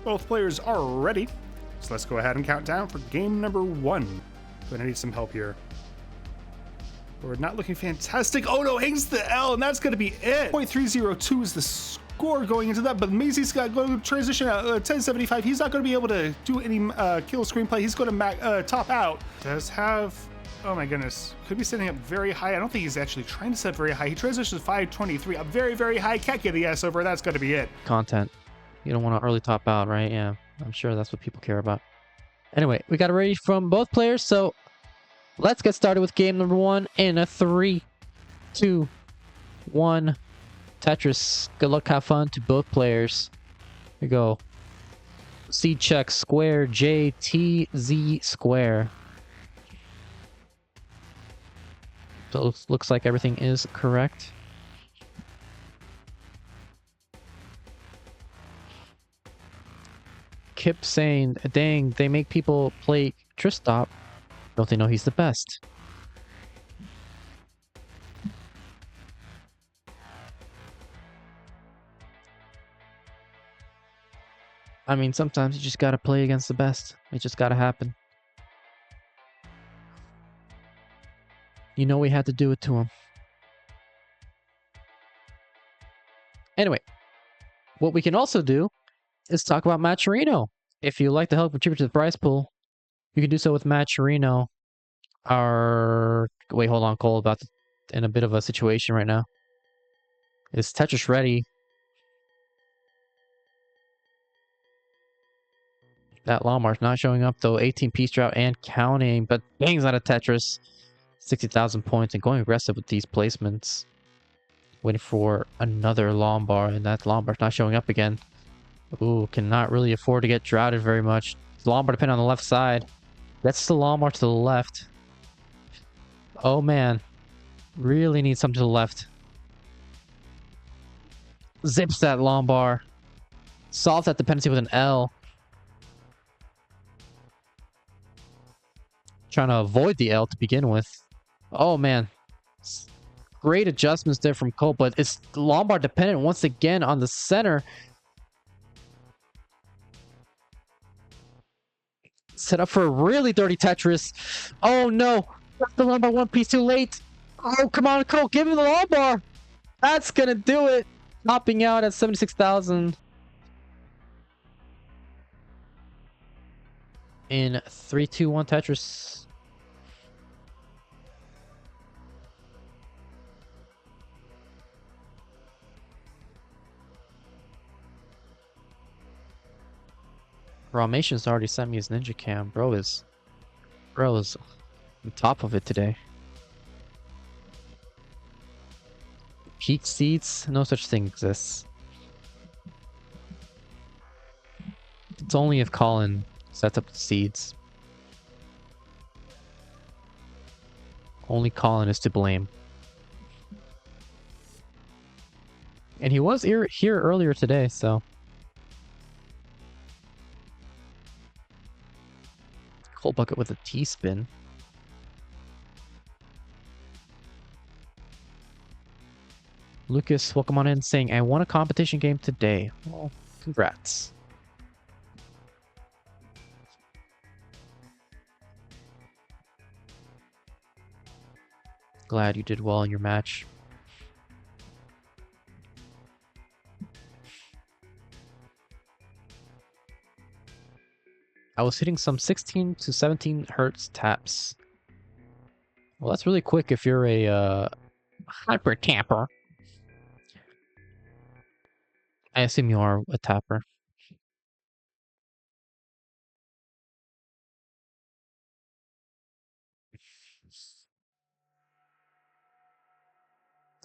Both players are ready. So let's go ahead and count down for game number 1. But I need some help here. We're not looking fantastic. Oh no, hangs the L, and that's gonna be it. 0.302 is the score going into that, but Maisie's got going to transition at 1075. He's not gonna be able to do any kill screenplay. He's gonna top out. Does have, oh my goodness, could be setting up very high. I don't think he's actually trying to set very high. He transitions 523, a very, very high. Can't get the S over, that's gonna be it. Content. You don't want to early top out, right? Yeah, I'm sure that's what people care about. Anyway, we got it ready from both players, so let's get started with game number 1 in a 3, 2, 1. Tetris. Good luck, have fun to both players. Here we go. C check square, J, T, Z square. So it looks like everything is correct. Kip saying, dang, they make people play Tristop. Don't they know he's the best? I mean, sometimes you just gotta play against the best. It just gotta happen. You know we had to do it to him. Anyway, what we can also do is talk about Matcherino. If you like to help contribute to the prize pool, you can do so with Matcherino. Wait, hold on, Cole, in a bit of a situation right now. Is Tetris ready? That Lomar's not showing up though. 18 piece drought and counting, but bangs out of Tetris. 60,000 points and going aggressive with these placements. Waiting for another Lombard, and that Lombard's not showing up again. Ooh, cannot really afford to get droughted very much. Lombard depending on the left side. That's the Lombard to the left. Oh man. Really needs something to the left. Zips that Lombard. Solves that dependency with an L. Trying to avoid the L to begin with. Oh man. Great adjustments there from Cole, but it's Lombard dependent once again on the center. Set up for a really dirty Tetris. Oh no! That's the Lombard one piece too late. Oh, come on, Cole, give him the Lombard. That's gonna do it. Topping out at 76,000. In 3, 2, 1 Tetris. Ramation's already sent me his ninja cam. Bro is on top of it today. Peak seats? No such thing exists. It's only if Colin sets up the seeds. Only Colin is to blame. And he was here earlier today, so... Cold bucket with a T-spin. Lucas, welcome on in, saying, I won a competition game today. Well, congrats. Glad you did well in your match. I was hitting some 16 to 17 hertz taps. Well, that's really quick if you're a hyper tapper. I assume you are a tapper.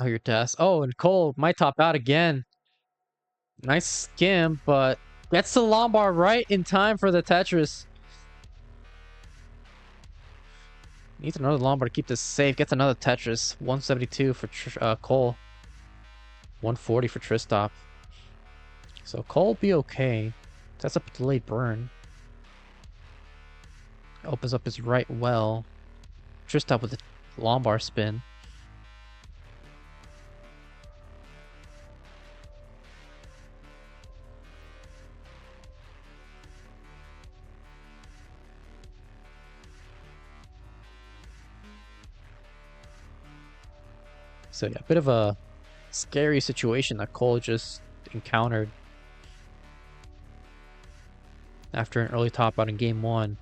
Oh, your test. Oh, and Cole might top out again. Nice skim, but gets the Lombard right in time for the Tetris. Needs another Lombard to keep this safe. Gets another Tetris. 172 for Cole. 140 for Tristop. So Cole will be okay. That's a delayed burn. Opens up his right well. Tristop with the Lombard spin. So yeah, a bit of a scary situation that Cole just encountered after an early top out in game 1.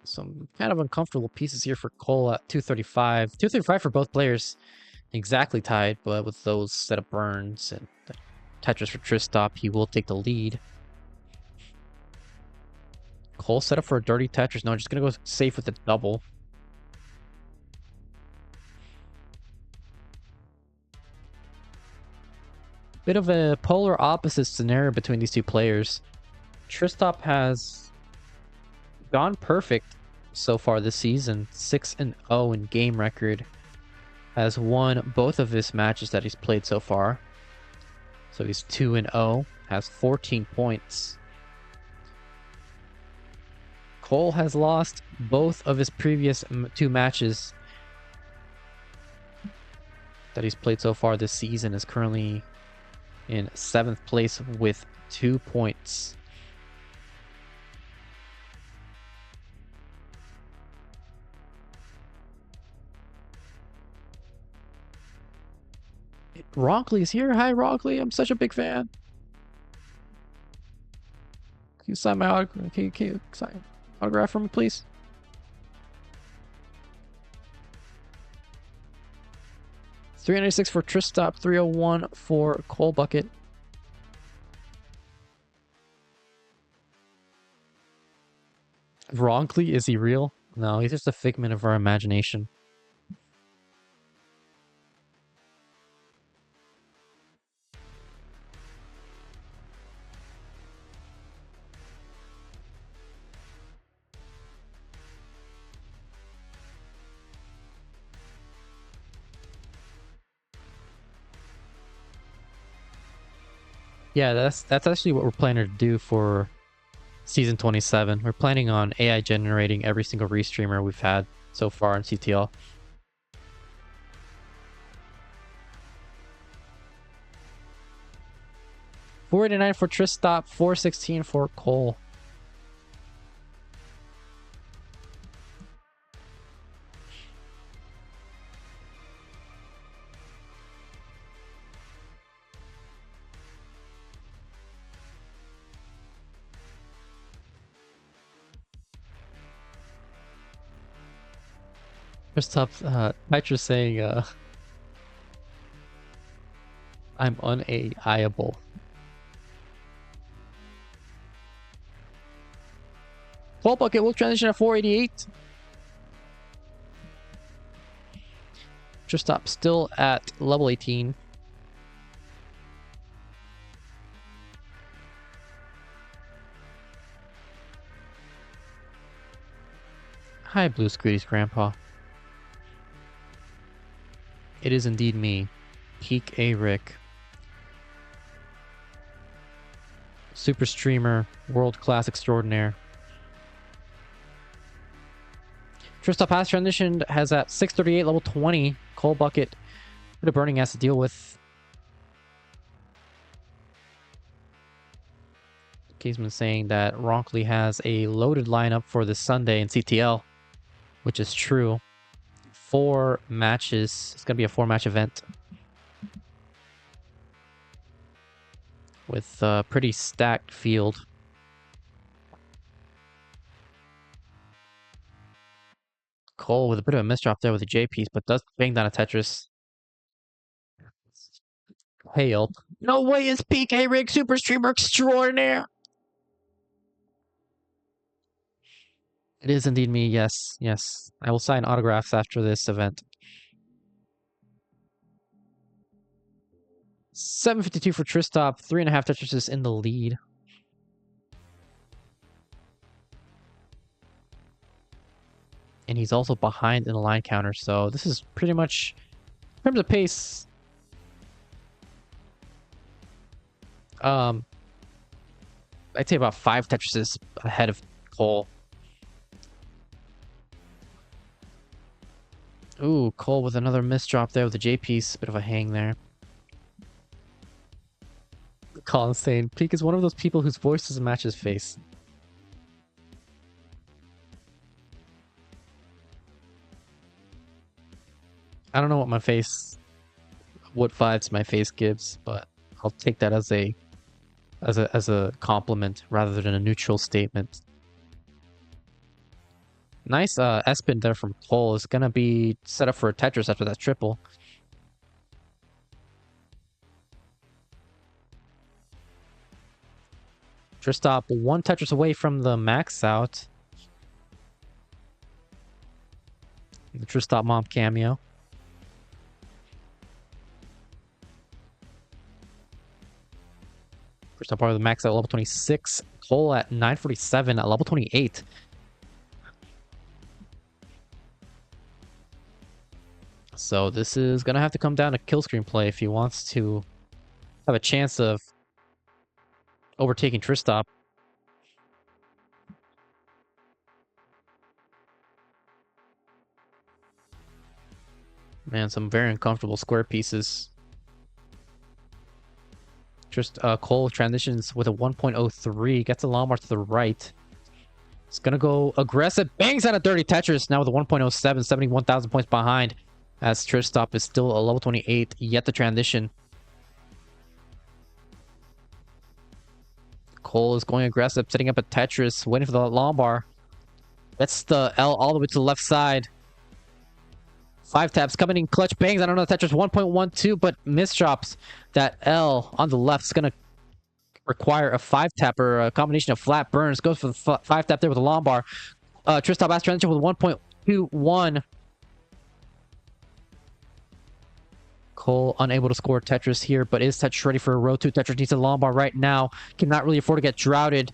Some kind of uncomfortable pieces here for Cole at 235. 235 for both players. Exactly tied, but with those set of burns and the Tetris for Tristop, he will take the lead. Cole set up for a dirty Tetris. No, just going to go safe with the double. Bit of a polar opposite scenario between these two players. Tristop has gone perfect so far this season. 6-0 in game record. Has won both of his matches that he's played so far. So he's 2-0. Has 14 points. Cole has lost both of his previous 2 matches that he's played so far this season. Is currently in 7th place with 2 points. Ronkley is here. Hi, Ronkley. I'm such a big fan. Can you sign my autograph? Can you sign autograph for me, please? $396 for Tristop, 301 for Cole Bucket. Ronkley, is he real? No, he's just a figment of our imagination. Yeah, that's actually what we're planning to do for season 27. We're planning on AI generating every single restreamer we've had so far in CTL. $489 for Tristop, $416 for Cole. Tristop, Nitro's saying, I'm unAIable. Cole Bucket will transition at 488. Tristop still at level 18. Hi, Blue Scooty's grandpa. It is indeed me, Peekayric. Super streamer, world-class extraordinaire. Tristop has transitioned, has at 638, level 20. Cole Bucket, bit of burning has to deal with. Caseman saying that Ronkley has a loaded lineup for this Sunday in CTL, which is true. 4 matches. It's going to be a 4-match event with a pretty stacked field. Cole with a bit of a misdrop there with the J piece, but does bang down a Tetris. Hail. No way is Peekayric super streamer extraordinaire. It is indeed me, yes, yes. I will sign autographs after this event. 752 for Tristop, 3.5 Tetrises in the lead. And he's also behind in the line counter, so this is pretty much, in terms of pace, I'd say about 5 Tetrises ahead of Cole. Ooh, Cole with another misdrop there with the J piece. Bit of a hang there. Colin's saying, Peek is one of those people whose voice doesn't match his face. I don't know what my face, what vibes my face gives, but I'll take that as a compliment rather than a neutral statement. Nice S-spin there from Cole. Is gonna be set up for a Tetris after that triple. Tristop one Tetris away from the max out. The Tristop mom cameo. Tristop part of the max out level 26. Cole at 947 at level 28. So this is gonna have to come down to kill screen play if he wants to have a chance of overtaking Tristop. Man, some very uncomfortable square pieces. Just Cole transitions with a 1.03, gets a Lombard to the right. It's gonna go aggressive, bangs out a dirty Tetris now with a 1.07, 71,000 points behind, as Tristop is still a level 28, yet the transition. Cole is going aggressive, setting up a Tetris, waiting for the Lombard. That's the L all the way to the left side. 5 taps coming in clutch, bangs. I don't know, Tetris 1.12, but misdrops that L on the left. Is going to require a 5 tap or a combination of flat burns. Goes for the 5 tap there with the Lombard. Tristop has transition with 1.21. Cole unable to score Tetris here, but is Tetris ready for a row 2? Tetris needs a Lombard right now. Cannot really afford to get droughted.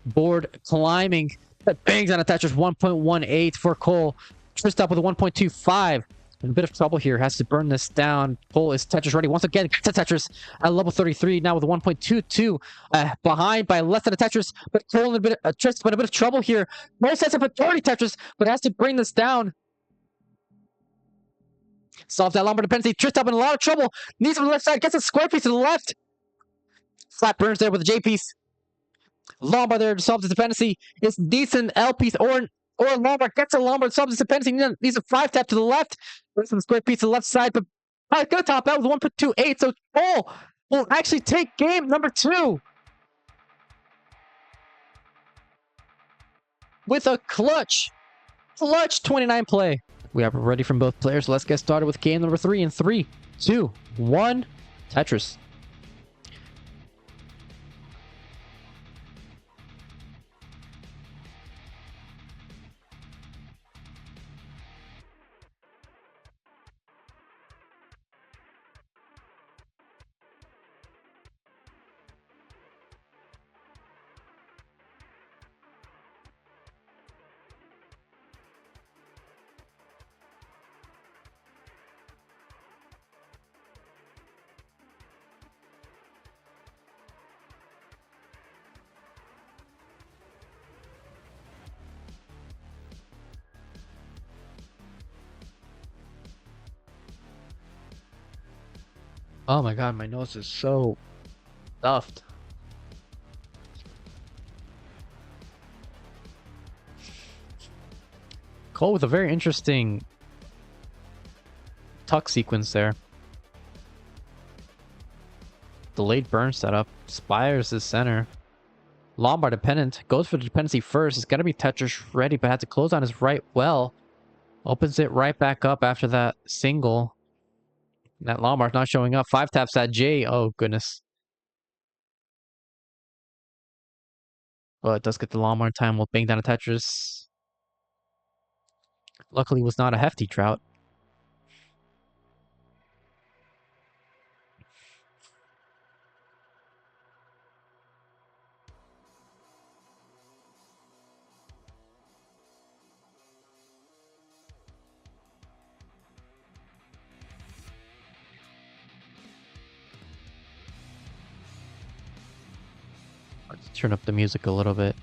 Board climbing. That bangs on a Tetris 1.18 for Cole. Tristop with a 1.25. In a bit of trouble here. Has to burn this down. Cole is Tetris ready. Once again, gets a Tetris at level 33. Now with a 1.22. Behind by less than a Tetris. But Cole in a bit of Tristop in a bit of trouble here. No sets up a 30 Tetris, but has to bring this down. Solves that Lombard dependency. Tristop in a lot of trouble. Needs from the left side. Gets a square piece to the left. Flat burns there with a J piece. Lombard there to solve the dependency. It's decent L piece or Lombard gets a Lombard, solves his dependency. Needs a 5 tap to the left. There's some square piece to the left side, but gonna top out with 1.28. So Cole will actually take game number 2 with a clutch 29 play. We are ready from both players. So let's get started with game number 3 in 3, 2, 1. Tetris. Oh my god, my nose is so stuffed. Cole with a very interesting tuck sequence there. Delayed burn setup. Spires is center. Lombard dependent. Goes for the dependency first. It's got to be Tetris ready, but had to close on his right well. Opens it right back up after that single. That Lombard not showing up. 5 taps at J. Oh, goodness. Well, it does get the Lombard time. Will bang down a Tetris. Luckily, it was not a hefty drought. Let's turn up the music a little bit.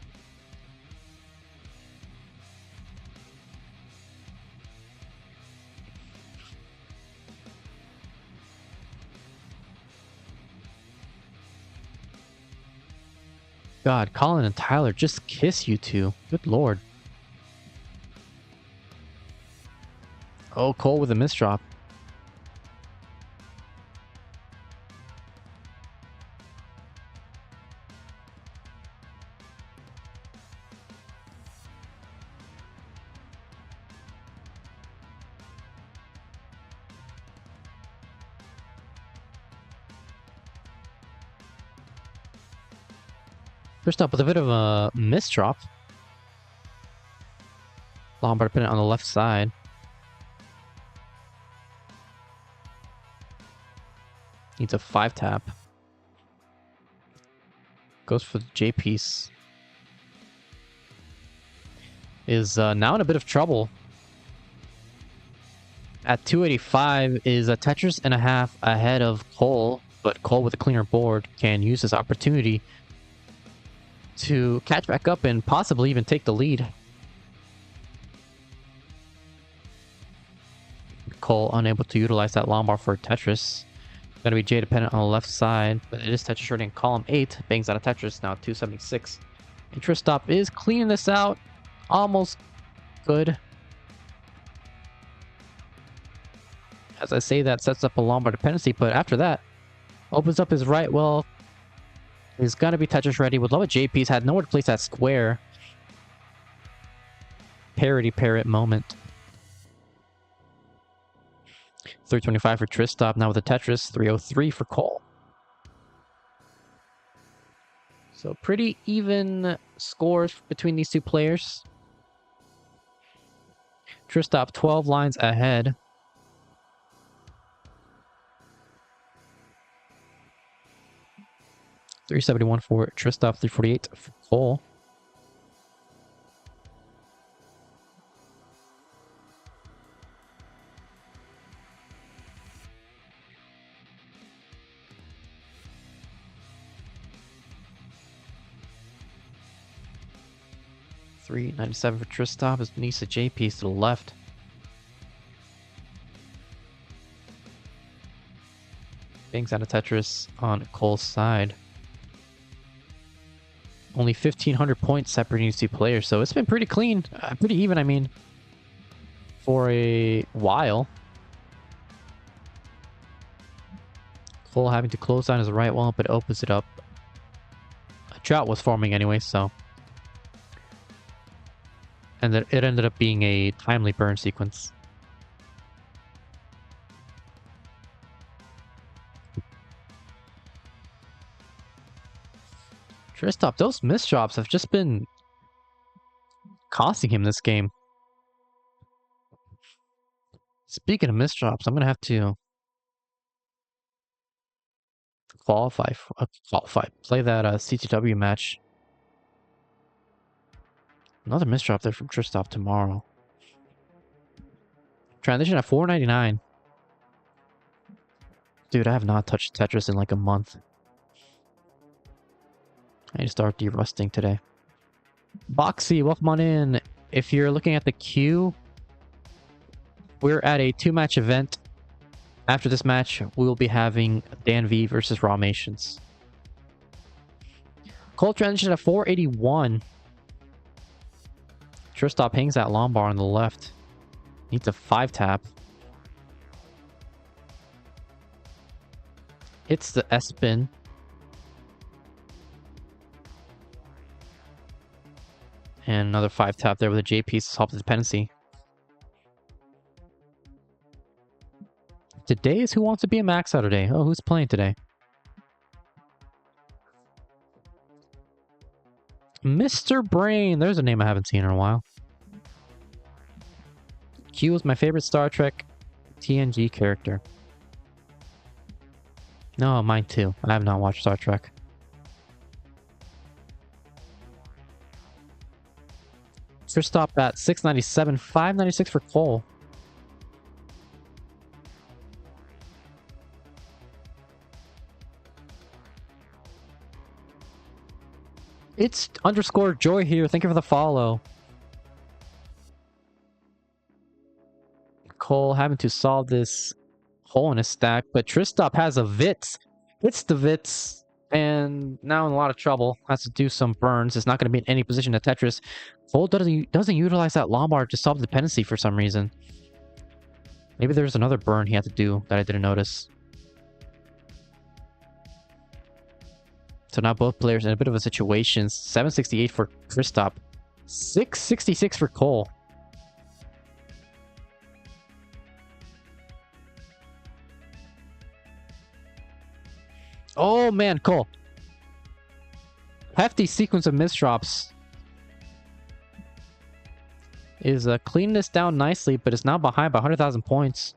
God, Colin and Tyler just kiss you two. Good lord. Oh, Cole with a misdrop. Tristop with a bit of a misdrop. Lombard pin it on the left side. Needs a 5-tap. Goes for the J piece. Is now in a bit of trouble. At 285 is a Tetris and a half ahead of Cole, but Cole with a cleaner board can use this opportunity to catch back up and possibly even take the lead. Cole unable to utilize that Lombard for Tetris. Going to be J dependent on the left side, but it is Tetris shorting column 8. Bangs out of Tetris, now 276. And Tristop is cleaning this out. Almost good. As I say, that sets up a Lombard dependency, but after that, opens up his right. Well, he's got to be Tetris ready. Would love a J piece. Had nowhere to place that square. Parody parrot moment. 325 for Tristop. Now with a Tetris. 303 for Cole. So pretty even scores between these two players. Tristop 12 lines ahead. $371 for Tristop, $348 for Cole. $397 for Tristop is Nisa J piece to the left. Bangs out of Tetris on Cole's side. Only 1,500 points separating these two players, so it's been pretty clean. Pretty even, I mean, for a while. Cole having to close down his right wall, but opens it up. A drought was forming anyway, so. And then it ended up being a timely burn sequence. Tristop, those misdrops have just been costing him this game. Speaking of misdrops, I'm going to have to play that CTW match. Another misdrop there from Tristop tomorrow. Transition at 499. Dude, I have not touched Tetris in like a month. I need to start derusting today. Boxy, welcome on in. If you're looking at the queue, we're at a 2-match event. After this match, we will be having Dan V versus Rawmations. Cole transition at 481. Tristop hangs that Lombard on the left. Needs a 5-tap. Hits the S-spin. And another 5-tap there with a J piece to help the dependency. Today is Who Wants to Be a Max Saturday. Oh, who's playing today? Mr. Brain. There's a name I haven't seen in a while. Q is my favorite Star Trek TNG character. No, mine too. I have not watched Star Trek. Tristop at 697, 596 for Cole. It's underscore Joy here. Thank you for the follow. Cole having to solve this hole in his stack, but Tristop has a Vits. Hits the Vits, and now in a lot of trouble. Has to do some burns. It's not going to be in any position to Tetris. Cole doesn't utilize that Lombard to solve the dependency for some reason. Maybe there's another burn he had to do that I didn't notice. So now both players in a bit of a situation. 768 for Tristop. 666 for Cole. Oh man, Cole. Hefty sequence of misdrops. Is cleaning this down nicely, but is now behind by 100,000 points.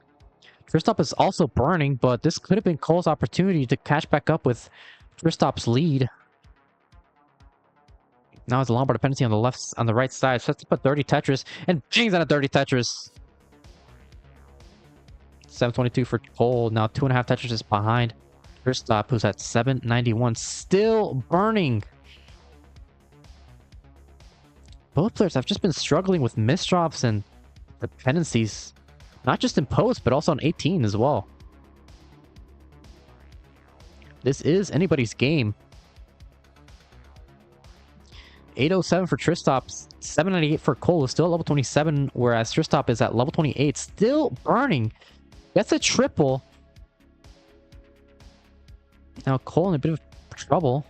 Tristop is also burning, but this could have been Cole's opportunity to catch back up with Tristop's lead. Now it's a Lombard dependency on the right side. So let's put 30 Tetris, and jeez, on a 30 Tetris. 722 for Cole. Now 2.5 Tetris is behind Tristop, who's at 791, still burning. Both players have just been struggling with misdrops and dependencies, not just in post, but also on 18 as well. This is anybody's game. 807 for Tristop, 798 for Cole, is still at level 27, whereas Tristop is at level 28, still burning. That's a triple. Now Cole in a bit of trouble.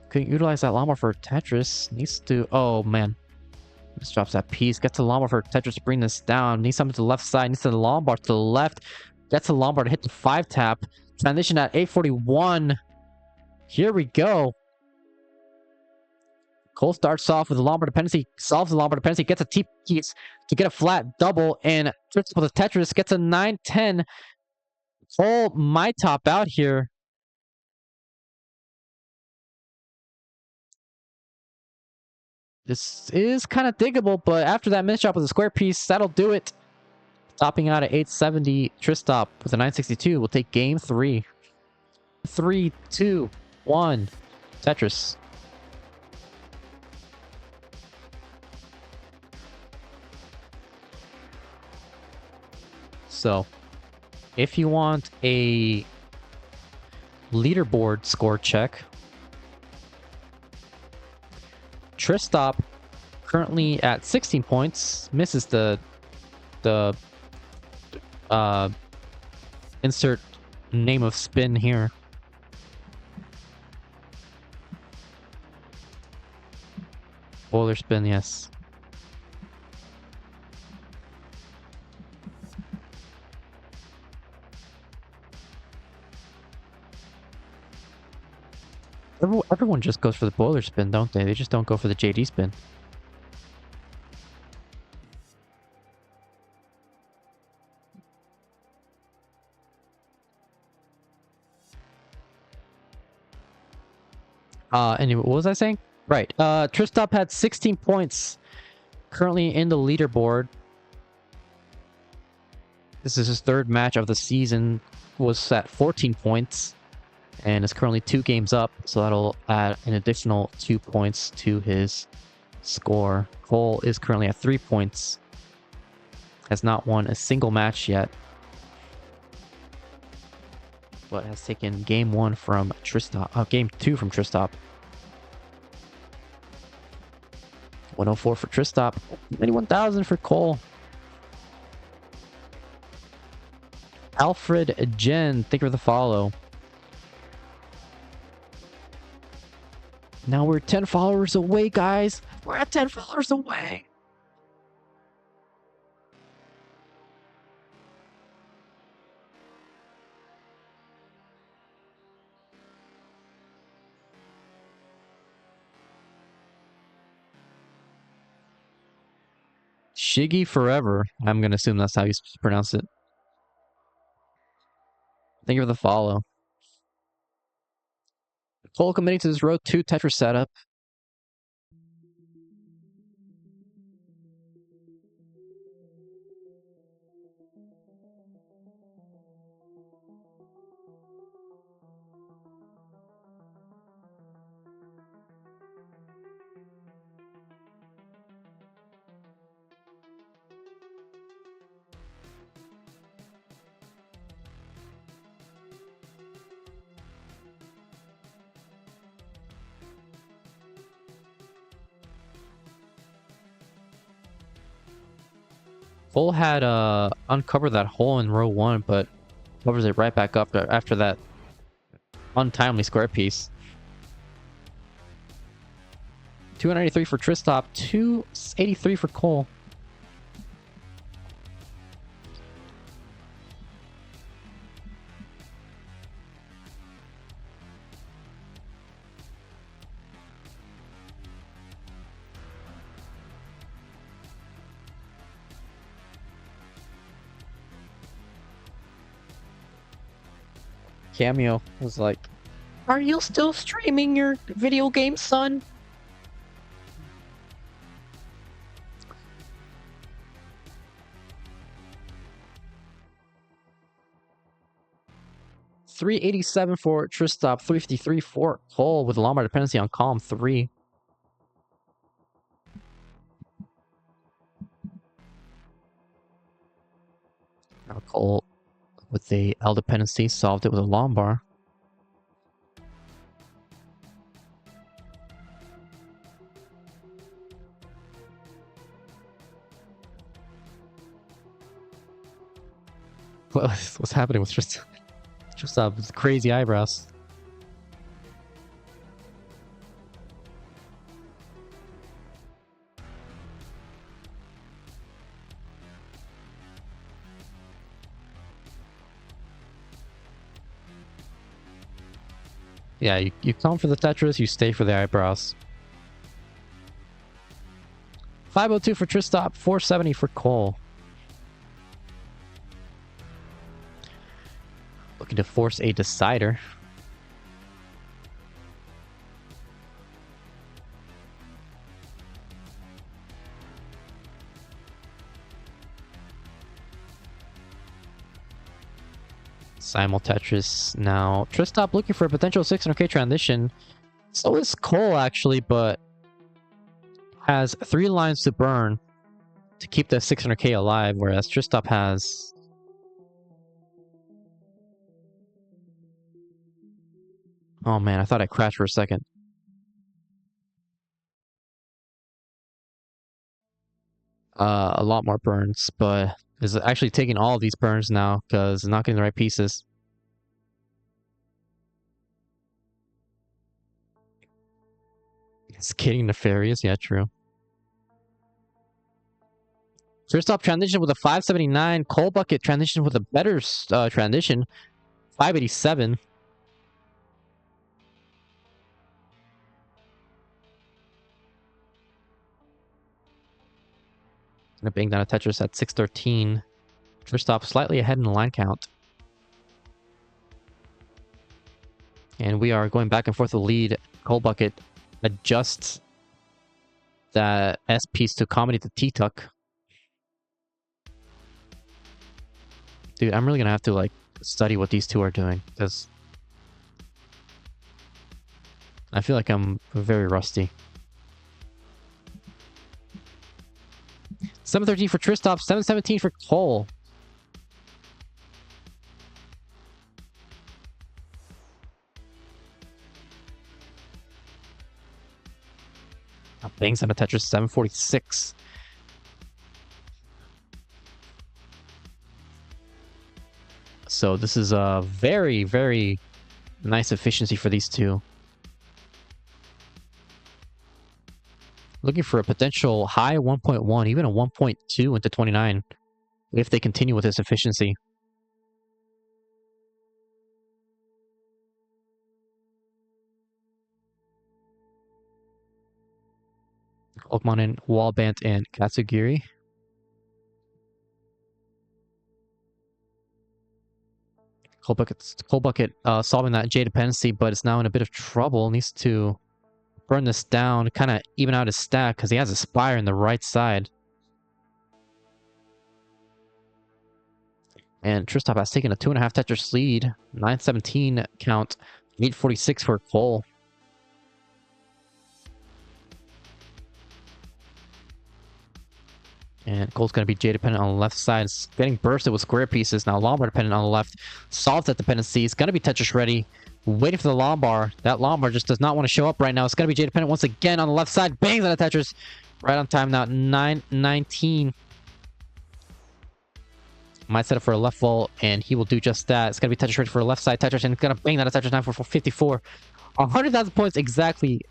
Couldn't utilize that Lombard for Tetris. Needs to... Oh, man. This drops that piece. Gets a Lombard for Tetris to bring this down. Needs something to the left side. Needs the Lombard to the left. Gets a Lombard to hit the 5-tap. Transition at 841. Here we go. Cole starts off with a Lombard dependency. Solves the Lombard dependency. Gets a T-piece to get a flat double. And trips with a Tetris. Gets a 9-10. Cole might top out here. This is kind of diggable, but after that misdrop with a square piece, that'll do it. Topping out at 870, Tristop with a 962 will take game 3. 3, 2, 1, Tetris. So, if you want a leaderboard score check, Tristop currently at 16 points, misses the insert name of spin here. Boiler spin, yes. Everyone just goes for the boiler spin, don't they? They just don't go for the JD spin. Anyway, what was I saying? Right. Tristop had 16 points currently in the leaderboard. This is his third match of the season. Was at 14 points. And is currently 2 games up, so that'll add an additional 2 points to his score. Cole is currently at 3 points. Has not won a single match yet. But has taken game 1 from Tristop. Game 2 from Tristop. 104 for Tristop. 91,000 for Cole. Alfred Jen, thank you for the follow. Now we're 10 followers away, guys. We're at 10 followers away. Shiggy forever. I'm going to assume that's how you pronounce it. Thank you for the follow. Cole committing to this Road 2 Tetris setup. Cole had uncovered that hole in row 1, but covers it right back up after that untimely square piece. 293 for Tristop, 283 for Cole. Cameo was like, "Are you still streaming your video game, son?" $387 for Tristop, 353 for Cole with a Lombard dependency on column 3. Now Cole with the L dependency solved it with a Lombard. What's happening with Tristop? Tristop with crazy eyebrows. Yeah, you come for the Tetris, you stay for the eyebrows. 502 for Tristop, 470 for Cole. Looking to force a decider. Simul Tetris now. Tristop looking for a potential 600k transition. So is Cole actually, but has 3 lines to burn to keep the 600k alive, whereas Tristop has... Oh man, I thought I crashed for a second. A lot more burns, but is actually taking all of these burns now because it's not getting the right pieces. It's getting nefarious, yeah, true. Tristop transition with a 579. Cole Bucket transition with a better transition, 587. Gonna bang down a Tetris at 613. Tristop slightly ahead in the line count. And we are going back and forth with the lead. Cole Bucket adjusts that S piece to accommodate the T-tuck. Dude, I'm really gonna have to like study what these two are doing because I feel like I'm very rusty. 713 for Tristop, 717 for Cole. Bangs on a Tetris, 746. So this is a very, very nice efficiency for these two. Looking for a potential high 1.1, even a 1.2 into 29, if they continue with this efficiency. Okmanen, Wallbant, and Katsugiri. Cole Bucket solving that J dependency, but it's now in a bit of trouble. Needs to burn this down, kind of even out his stack, because he has a Spire in the right side. And Tristop has taken a 2.5 Tetris lead. 917 count, 846 for Cole. And Cole's going to be J dependent on the left side. It's getting bursted with square pieces. Now Lombard dependent on the left. Solved that dependency. It's going to be Tetris ready. Waiting for the Lombard. That Lombard just does not want to show up right now. It's going to be J dependent once again on the left side. Bangs on the Tetris. Right on time now. 919. Might set up for a left vault, and he will do just that. It's going to be Tetris ready for a left side Tetris, and it's going to bang that a Tetris 9 for 54. 100,000 points exactly.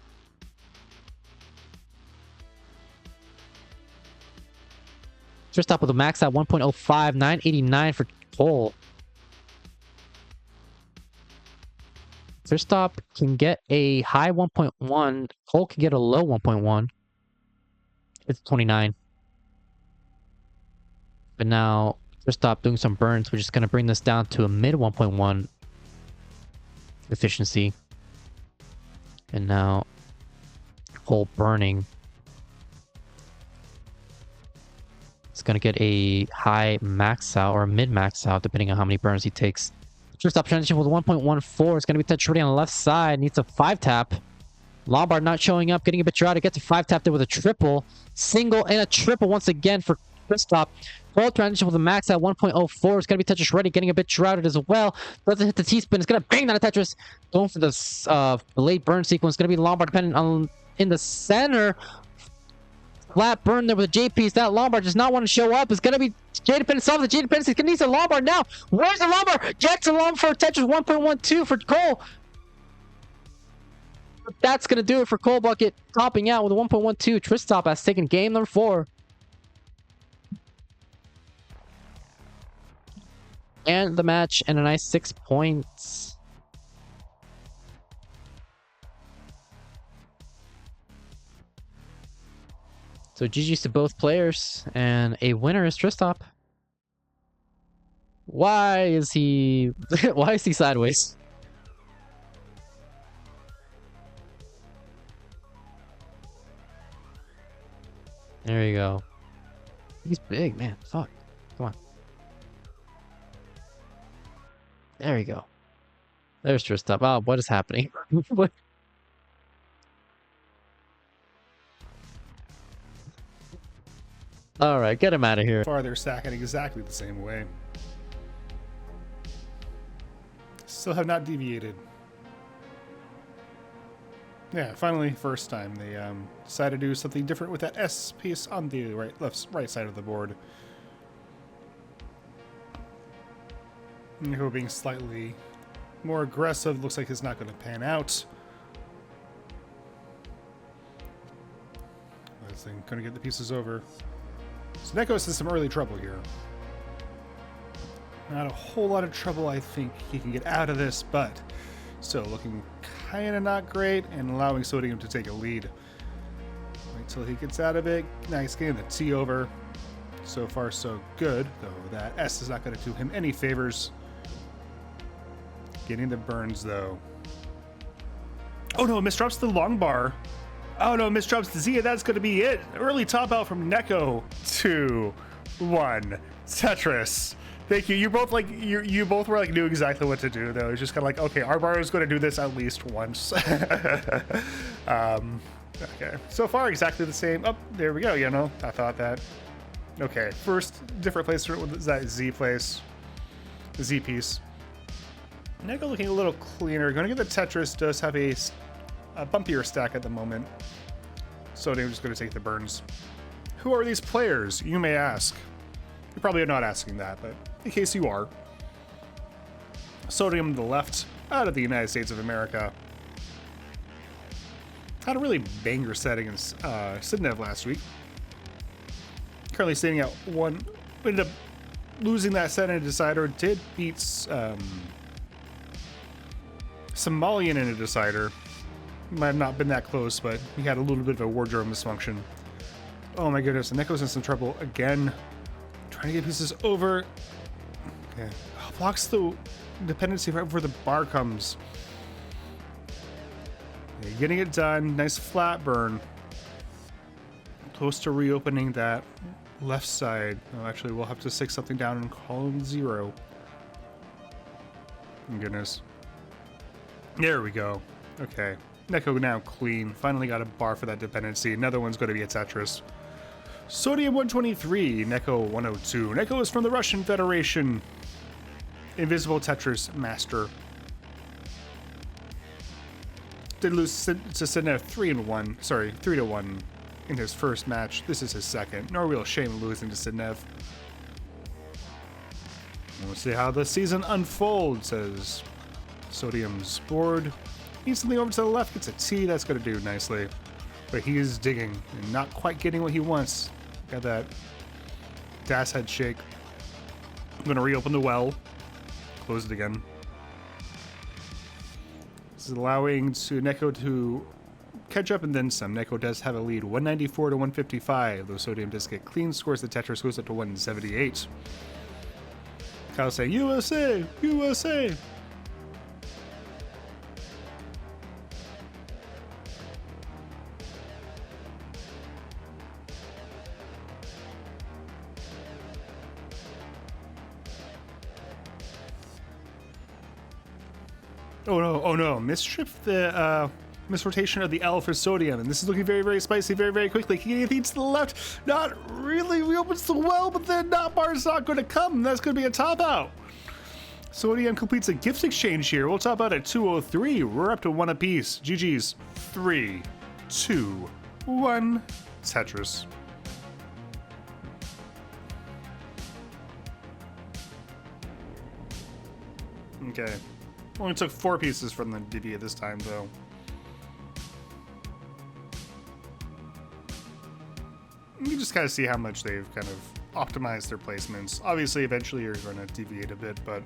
Tristop with a max at 1.05, 989 for Cole. Tristop can get a high 1.1. Cole can get a low 1.1. It's 29. But now Tristop doing some burns, which is going to bring this down to a mid 1.1 efficiency. And now Cole burning. It's going to get a high max out or a mid max out, depending on how many burns he takes. Tristop transition with 1.14. It's going to be touch ready on the left side. Needs a 5-tap. Lombard not showing up, getting a bit dry to get to 5-tap there with a triple. Single and a triple once again for Tristop. Full transition with a max at 1.04. It's going to be Tetris ready, getting a bit shrouded as well. Doesn't hit the T-spin. It's going to bang down a Tetris. Going for the late burn sequence. It's going to be Lombard dependent on in the center. Flat burn there with a J piece. That Lombard does not want to show up. It's going to be J dependent. Solve the J dependency. It's going to need a Lombard now. Where's the Lombard? Gets a Lombard for Tetris 1.12 for Cole. But that's going to do it for Cole Bucket. Topping out with a 1.12. Tristop has taken game number 4. And the match and a nice 6 points. So GG's to both players, and a winner is Tristop. Why is he why is he sideways? There you go. He's big, man. Fuck. Come on. There you go. There's Tristop. Oh, what is happening? What? All right, get him out of here. So far, they're stacking exactly the same way. Still have not deviated. Yeah, finally, first time they decided to do something different with that S piece on the right side of the board. Neco being slightly more aggressive. Looks like it's not going to pan out. This thing going to get the pieces over. So Neco's in some early trouble here. Not a whole lot of trouble, I think he can get out of this, but still looking kind of not great and allowing Sodium to take a lead. Wait till he gets out of it. Nice getting the T over. So far, so good, though that S is not going to do him any favors. Getting the burns, though. Oh no, misdrops the long bar. Oh no, misdrops the Z, and that's going to be it. Early top out from Neco. 2-1. Tetris. Thank you. You both you both were knew exactly what to do though. It's just kind of like, okay, our bar is going to do this at least once. Okay. So far, exactly the same. Oh, there we go. You know, I thought that. Okay. First, different place was that Z place, the Z piece. Neco looking a little cleaner. Going to get the Tetris. Does have a bumpier stack at the moment. Sodium just going to take the burns. Who are these players, you may ask? You're probably not asking that, but in case you are. Sodium to the left, out of the United States of America. Had a really banger set against Sidnev last week. Currently standing at 1. Ended up losing that set in a decider. Did beat Somalian in a decider. Might have not been that close, but he had a little bit of a wardrobe dysfunction. Oh my goodness, Neco's in some trouble again. Trying to get pieces over. Okay. Oh, blocks the dependency right before the bar comes. Okay, getting it done. Nice flat burn. Close to reopening that left side. Oh, actually, we'll have to stick something down in column 0. Oh, goodness. There we go. Okay. Neco now clean. Finally got a bar for that dependency. Another one's going to be a Tetris. Sodium 123, Neco 102. Neco is from the Russian Federation. Invisible Tetris Master. Did lose to Sidnev 3-1. Sorry, 3-1 in his first match. This is his second. No real shame losing to Sidnev. We'll see how the season unfolds as Sodium's board. Needs something over to the left, gets a T, that's going to do nicely. But he is digging and not quite getting what he wants. Got that Das head shake. I'm going to reopen the well. Close it again. This is allowing Neco to catch up and then some. Neco does have a lead, 194 to 155. Though Sodium does get clean scores, the Tetris goes up to 178. Kyle saying, USA! USA! Oh no, misstrip the misrotation of the L for Sodium, and this is looking very, very spicy very, very quickly. Can you get to the left? Not really, reopens the well, but then bar's not going to come. That's going to be a top out. Sodium completes a gift exchange here. We'll top out at 203. We're up to one apiece. GG's. 3, 2, 1. Tetris. Okay. Only took 4 pieces from the DB this time, though. You just kind of see how much they've kind of optimized their placements. Obviously, eventually you're going to deviate a bit, but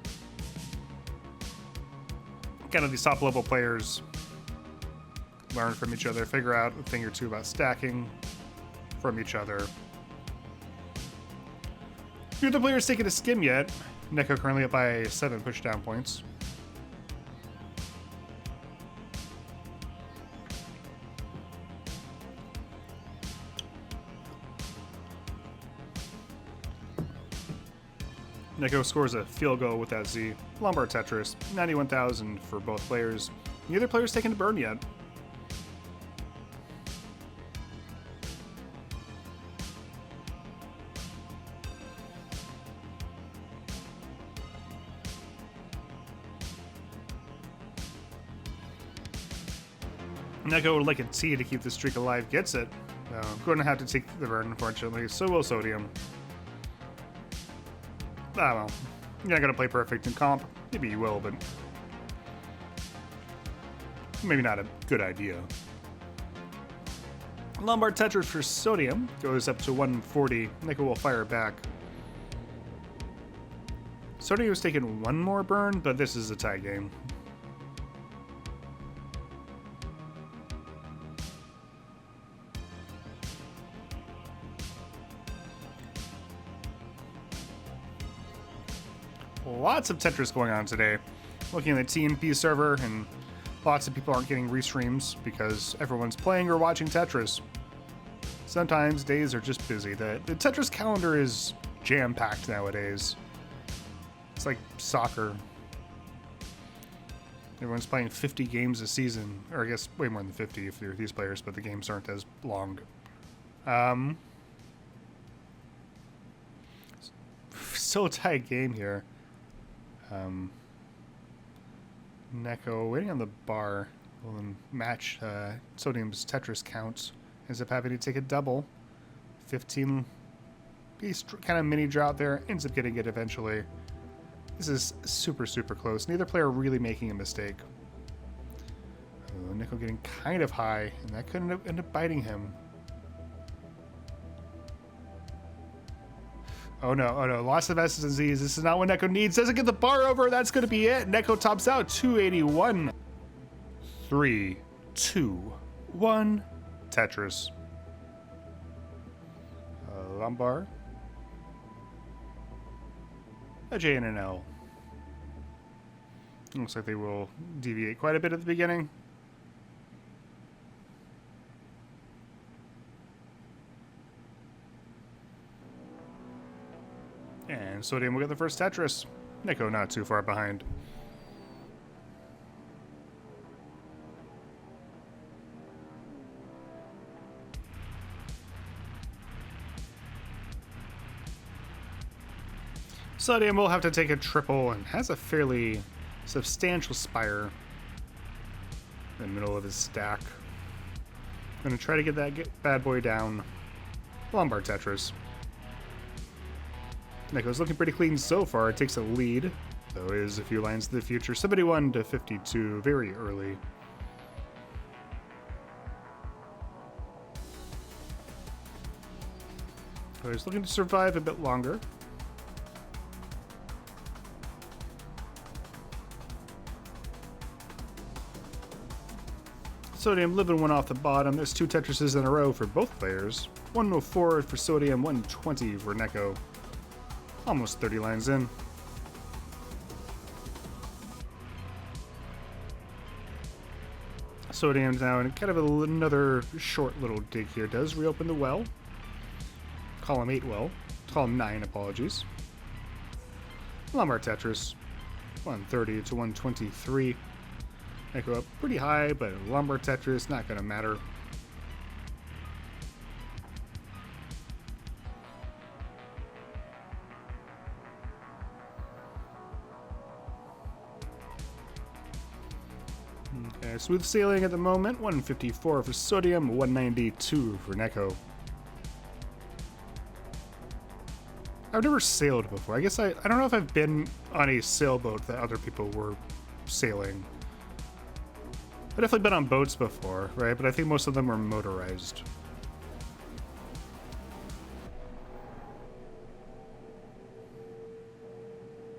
kind of these top-level players learn from each other, figure out a thing or two about stacking from each other. Few other players taking a skim yet. Neco currently up by 7 pushdown points. Neco scores a field goal with that Z. Lombard Tetris, 91,000 for both players. Neither player's taken a burn yet. Neco would like a T to keep the streak alive, gets it. Going to have to take the burn, unfortunately. So will Sodium. Ah, well, you're not going to play perfect in comp. Maybe you will, but maybe not a good idea. Lombard Tetris for Sodium goes up to 140. Neco will fire back. Sodium's taken one more burn, but this is a tie game. Lots of Tetris going on today. Looking at the TNP server, and lots of people aren't getting restreams because everyone's playing or watching Tetris. Sometimes days are just busy. The Tetris calendar is jam-packed nowadays. It's like soccer. Everyone's playing 50 games a season, or I guess way more than 50 if they're these players, but the games aren't as long. Still a tight game here. Neco waiting on the bar will then match Sodium's Tetris counts. Ends up having to take a double. 15 piece kind of mini drought there. Ends up getting it eventually. This is super, super close. Neither player really making a mistake. Neco getting kind of high, and that could end up biting him. Oh no, lots of S's and Z's. This is not what Neco needs. Doesn't get the bar over. That's going to be it. Neco tops out 281. 3, 2, 1. Tetris. Lombard. A J and an L. Looks like they will deviate quite a bit at the beginning. And Sodium will get the first Tetris. Neco not too far behind. Sodium will have to take a triple and has a fairly substantial spire in the middle of his stack. Gonna try to get that bad boy down. Lombard Tetris. Neco's looking pretty clean so far. It takes a lead, though is a few lines to the future. 71 to 52, very early. He's looking to survive a bit longer. Sodium living one off the bottom. There's 2 Tetrises in a row for both players. 104 for Sodium, 120 for Neco. Almost 30 lines in. Sodium's now in kind of another short little dig here. Does reopen the well. Column 8 well. Column 9, apologies. Lombard Tetris. 130 to 123. Neco up pretty high, but Lombard Tetris not going to matter. Okay, smooth sailing at the moment. 154 for Sodium, 192 for Neco. I've never sailed before. I guess I don't know if I've been on a sailboat that other people were sailing. I've definitely been on boats before, right? But I think most of them were motorized.